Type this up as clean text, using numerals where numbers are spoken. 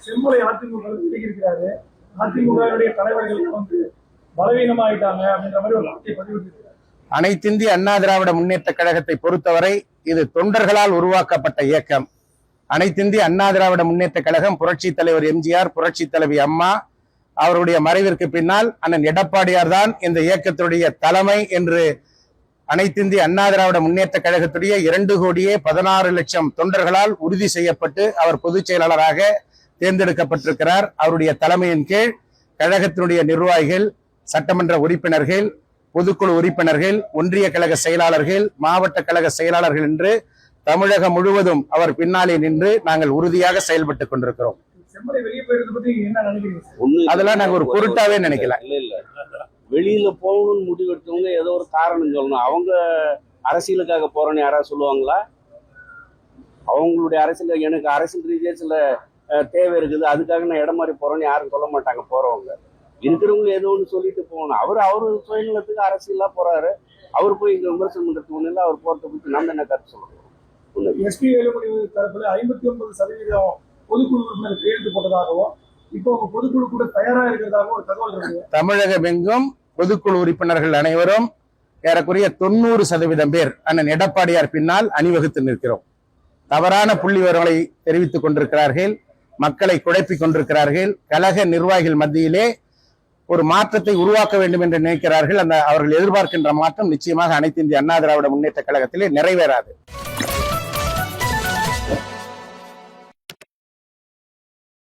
செம்மலை அதிமுக இருக்கிறாரு. அதிமுகவுடைய தலைவர்கள் பலவீனமாயிட்டாங்க அப்படின்ற மாதிரி ஒரு வார்த்தை பதிவிட்டிருக்கிறார். அனைத்திந்திய அண்ணா திராவிட முன்னேற்ற கழகத்தை பொறுத்தவரை இது தொண்டர்களால் உருவாக்கப்பட்ட இயக்கம். அனைத்திந்திய அண்ணா திராவிட முன்னேற்ற கழகம் புரட்சி தலைவர் எம்ஜிஆர், புரட்சி தலைவி அம்மா அவருடைய மறைவிற்கு பின்னால் அண்ணன் எடப்பாடியார் தான் இந்த இயக்கத்துடைய தலைமை என்று அனைத்திந்திய அண்ணா திராவிட முன்னேற்ற கழகத்துடைய 2,16,00,000 தொண்டர்களால் உறுதி செய்யப்பட்டு அவர் பொதுச் செயலாளராக தேர்ந்தெடுக்கப்பட்டிருக்கிறார். அவருடைய தலைமையின் கீழ் கழகத்தினுடைய நிர்வாகிகள், சட்டமன்ற உறுப்பினர்கள், பொதுக்குழு உறுப்பினர்கள், ஒன்றிய கழக செயலாளர்கள், மாவட்ட கழக செயலாளர்கள் என்று தமிழகம் முழுவதும் அவர் பின்னாலே நின்று நாங்கள் உறுதியாக செயல்பட்டுக் கொண்டிருக்கிறோம். அதெல்லாம் நாங்க ஒரு பொருட்டாவே நினைக்கல. வெளியில போகணும்னு முடிவெடுத்தவங்க ஏதோ ஒரு காரணம் சொல்லணும். அவங்க அரசியலுக்காக போறேன்னு யாராவது சொல்லுவாங்களா? அவங்களுடைய அரசியல், எனக்கு அரசியல் ரீதியா சில தேவை இருக்குது, அதுக்காக நான் இடம் மாறி போறேன்னு யாரும் சொல்ல மாட்டாங்க. போறவங்க இருக்கிறவங்க ஏதோ ஒன்று சொல்லிட்டு போகணும். அவரு சுயநலத்துக்கு அரசியலா போறாரு. அவர் போய் இங்க விமர்சனம் பண்றதுக்கு ஒண்ணு இல்லை. அவர் போறதை பற்றி நம்ம என்ன கருத்து சொல்லணும்? எஸ்பி வேலுமணி தரப்புல 59% பொதுக்குழு உறுப்பினர் கையெழுத்து போட்டதாகவும் இப்போ பொதுக்குழு கூட தயாரா இருக்கிறதாகவும் ஒரு தகவல் இருக்கு. தமிழகம் எங்கும் பொதுக்குழு உறுப்பினர்கள் அனைவரும் ஏறக்குறைய 90% பேர் அண்ணன் எடப்பாடியார் பின்னால் அணிவகுத்து நிற்கிறோம். தவறான புள்ளி விவரங்களை தெரிவித்துக் கொண்டிருக்கிறார்கள், மக்களை குழப்பிக் கொண்டிருக்கிறார்கள். கழக நிர்வாகிகள் மத்தியிலே ஒரு மாற்றத்தை உருவாக்க வேண்டும் என்று நினைக்கிறார்கள். அந்த அவர்கள் எதிர்பார்க்கின்ற மாற்றம் நிச்சயமாக அனைத்து இந்திய அண்ணா திராவிட முன்னேற்ற கழகத்திலே நிறைவேறாது.